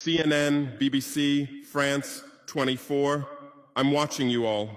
CNN, BBC, France, 24. I'm watching you all.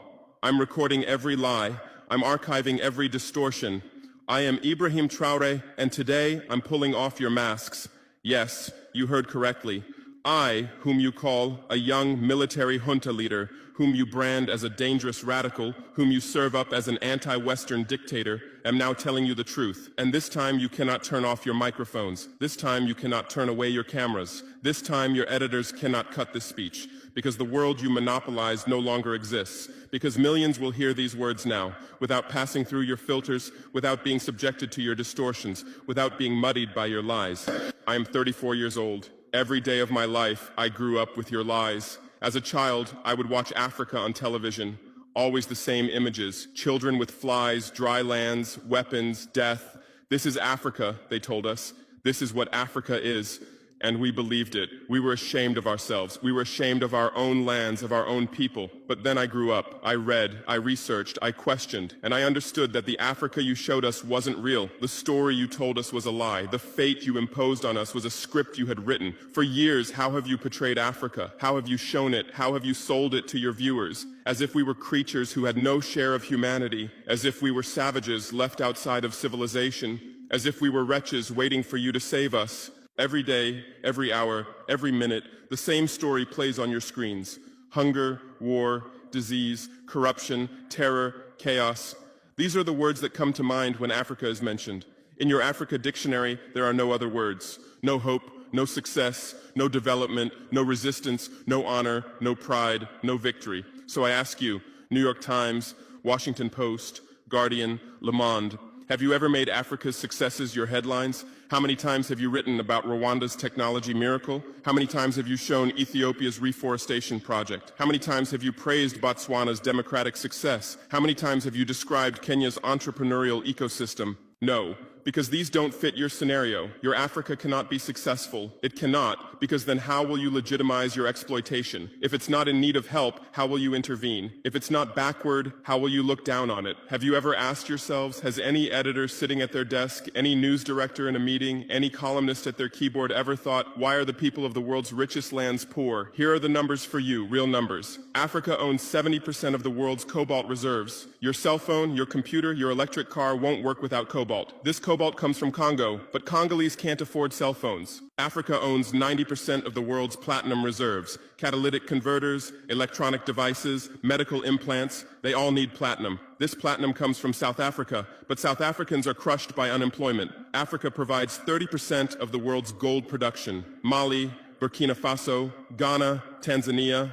I'm recording every lie. I'm archiving every distortion. I am Ibrahim Traore, and today I'm pulling off your masks. Yes, you heard correctly. I, whom you call a young military junta leader, whom you brand as a dangerous radical, whom you serve up as an anti-Western dictator, am now telling you the truth. And this time you cannot turn off your microphones. This time you cannot turn away your cameras. This time your editors cannot cut this speech, because the world you monopolize no longer exists. Because millions will hear these words now, without passing through your filters, without being subjected to your distortions, without being muddied by your lies. I am 34 years old. Every day of my life, I grew up with your lies. As a child, I would watch Africa on television. Always the same images. Children with flies, dry lands, weapons, death. This is Africa, they told us. This is what Africa is. And we believed it. We were ashamed of ourselves. We were ashamed of our own lands, of our own people. But then I grew up. I read, I researched, I questioned, and I understood that the Africa you showed us wasn't real. The story you told us was a lie. The fate you imposed on us was a script you had written. For years, how have you portrayed Africa? How have you shown it? How have you sold it to your viewers? As if we were creatures who had no share of humanity. As if we were savages left outside of civilization. As if we were wretches waiting for you to save us. Every day, every hour, every minute, the same story plays on your screens. Hunger, war, disease, corruption, terror, chaos. These are the words that come to mind when Africa is mentioned. In your Africa dictionary, there are no other words. No hope, no success, no development, no resistance, no honor, no pride, no victory. So I ask you, New York Times, Washington Post, Guardian, Le Monde, have you ever made Africa's successes your headlines? How many times have you written about Rwanda's technology miracle? How many times have you shown Ethiopia's reforestation project? How many times have you praised Botswana's democratic success? How many times have you described Kenya's entrepreneurial ecosystem? No, because these don't fit your scenario. Your Africa cannot be successful. It cannot, because then how will you legitimize your exploitation? If it's not in need of help, how will you intervene? If it's not backward, how will you look down on it? Have you ever asked yourselves, has any editor sitting at their desk, any news director in a meeting, any columnist at their keyboard ever thought, why are the people of the world's richest lands poor? Here are the numbers for you, real numbers. Africa owns 70% of the world's cobalt reserves. Your cell phone, your computer, your electric car won't work without cobalt. This cobalt comes from Congo, but Congolese can't afford cell phones. Africa owns 90% of the world's platinum reserves. Catalytic converters, electronic devices, medical implants, they all need platinum. This platinum comes from South Africa, but South Africans are crushed by unemployment. Africa provides 30% of the world's gold production. Mali, Burkina Faso, Ghana, Tanzania.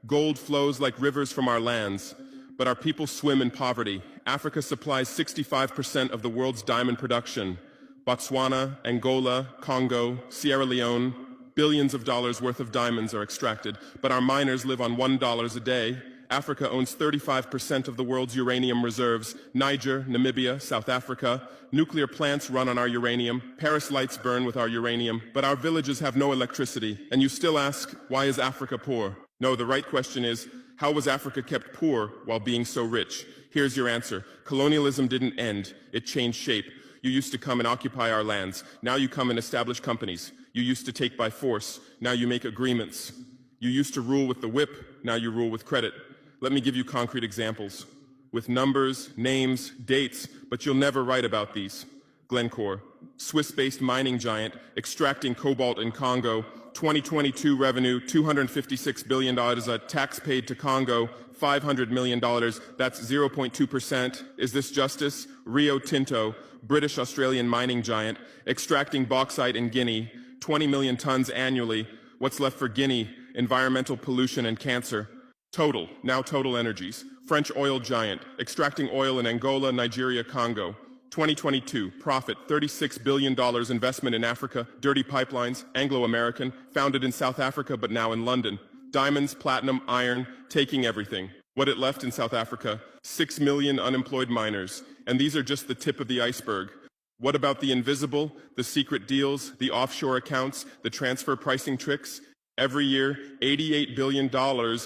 Gold flows like rivers from our lands, but our people swim in poverty. Africa supplies 65% of the world's diamond production. Botswana, Angola, Congo, Sierra Leone, billions of dollars worth of diamonds are extracted, but our miners live on $1 a day. Africa owns 35% of the world's uranium reserves. Niger, Namibia, South Africa. Nuclear plants run on our uranium. Paris lights burn with our uranium, but our villages have no electricity. And you still ask, why is Africa poor? No, the right question is, how was Africa kept poor while being so rich? Here's your answer. Colonialism didn't end. It changed shape. You used to come and occupy our lands. Now you come and establish companies. You used to take by force. Now you make agreements. You used to rule with the whip. Now you rule with credit. Let me give you concrete examples. With numbers, names, dates, but you'll never write about these. Glencore, Swiss-based mining giant, extracting cobalt in Congo. 2022 revenue, $256 billion, a tax paid to Congo, $500 million, that's 0.2%. Is this justice? Rio Tinto, British-Australian mining giant, extracting bauxite in Guinea, 20 million tons annually. What's left for Guinea? Environmental pollution and cancer. Total, now Total Energies, French oil giant, extracting oil in Angola, Nigeria, Congo. 2022, profit, $36 billion investment in Africa, dirty pipelines, Anglo-American, founded in South Africa but now in London. Diamonds, platinum, iron, taking everything. What it left in South Africa? 6 million unemployed miners. And these are just the tip of the iceberg. What about the invisible, the secret deals, the offshore accounts, the transfer pricing tricks? Every year, $88 billion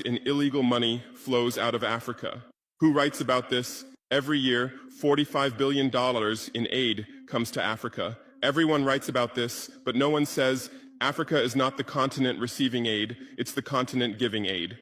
in illegal money flows out of Africa. Who writes about this? Every year, $45 billion in aid comes to Africa. Everyone writes about this, but no one says Africa is not the continent receiving aid, it's the continent giving aid.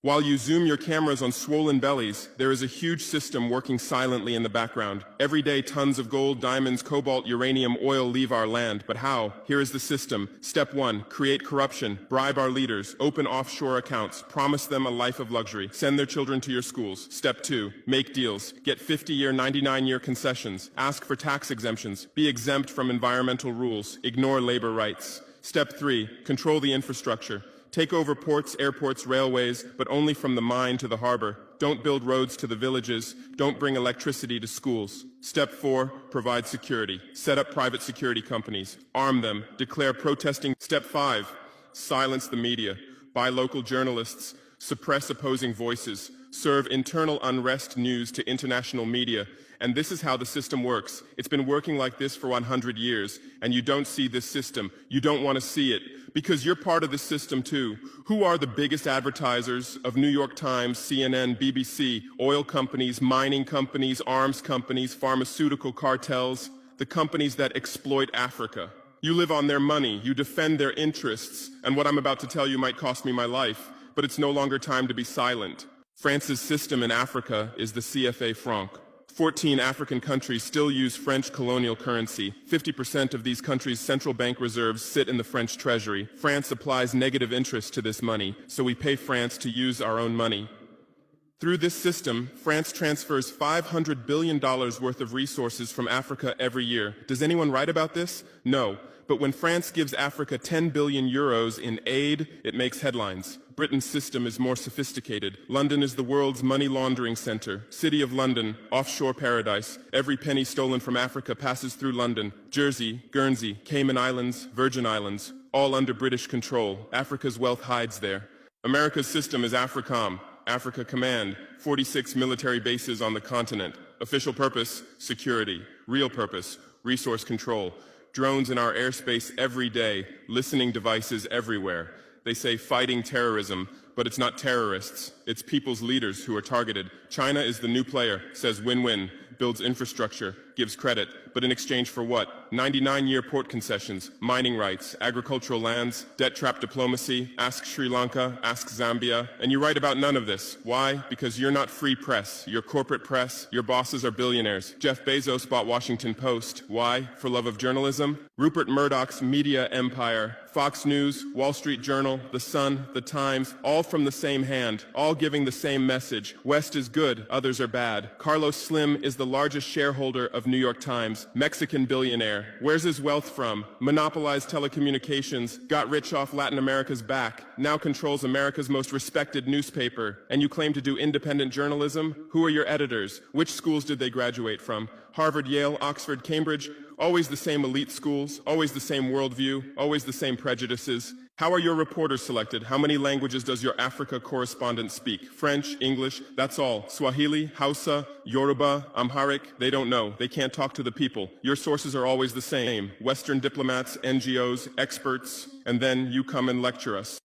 While you zoom your cameras on swollen bellies, there is a huge system working silently in the background. Every day, tons of gold, diamonds, cobalt, uranium, oil leave our land. But how? Here is the system. Step 1, create corruption, bribe our leaders, open offshore accounts, promise them a life of luxury, send their children to your schools. Step 2, make deals, get 50-year, 99-year concessions, ask for tax exemptions, be exempt from environmental rules, ignore labor rights. Step 3, control the infrastructure. Take over ports, airports, railways, but only from the mine to the harbor. Don't build roads to the villages. Don't bring electricity to schools. Step 4, provide security. Set up private security companies. Arm them. Declare protesting. Step 5, silence the media. Buy local journalists. Suppress opposing voices. Serve internal unrest news to international media. And this is how the system works. It's been working like this for 100 years, and you don't see this system. You don't want to see it, because you're part of this system too. Who are the biggest advertisers of New York Times, CNN, BBC, oil companies, mining companies, arms companies, pharmaceutical cartels, the companies that exploit Africa? You live on their money, you defend their interests, and what I'm about to tell you might cost me my life, but it's no longer time to be silent. France's system in Africa is the CFA franc. 14 African countries still use French colonial currency. 50% of these countries' central bank reserves sit in the French treasury. France applies negative interest to this money, so we pay France to use our own money. Through this system, France transfers $500 billion worth of resources from Africa every year. Does anyone write about this? No. But when France gives Africa 10 billion euros in aid, it makes headlines. Britain's system is more sophisticated. London is the world's money laundering center. City of London, offshore paradise. Every penny stolen from Africa passes through London. Jersey, Guernsey, Cayman Islands, Virgin Islands, all under British control. Africa's wealth hides there. America's system is AFRICOM, Africa Command, 46 military bases on the continent. Official purpose, security. Real purpose, resource control. Drones in our airspace every day, listening devices everywhere. They say fighting terrorism, but it's not terrorists. It's people's leaders who are targeted. China is the new player, says win-win, builds infrastructure, gives credit, but in exchange for what? 99-year port concessions, mining rights, agricultural lands, debt-trap diplomacy, ask Sri Lanka, ask Zambia, and you write about none of this. Why? Because you're not free press. You're corporate press. Your bosses are billionaires. Jeff Bezos bought Washington Post. Why? For love of journalism? Rupert Murdoch's media empire, Fox News, Wall Street Journal, The Sun, The Times, all from the same hand, all giving the same message. West is good, others are bad. Carlos Slim is the largest shareholder of New York Times, Mexican billionaire. Where's his wealth from? Monopolized telecommunications, got rich off Latin America's back, now controls America's most respected newspaper. And you claim to do independent journalism? Who are your editors? Which schools did they graduate from? Harvard, Yale, Oxford, Cambridge? Always the same elite schools, always the same worldview, always the same prejudices. How are your reporters selected? How many languages does your Africa correspondent speak? French, English, that's all. Swahili, Hausa, Yoruba, Amharic, they don't know. They can't talk to the people. Your sources are always the same. Western diplomats, NGOs, experts, and then you come and lecture us.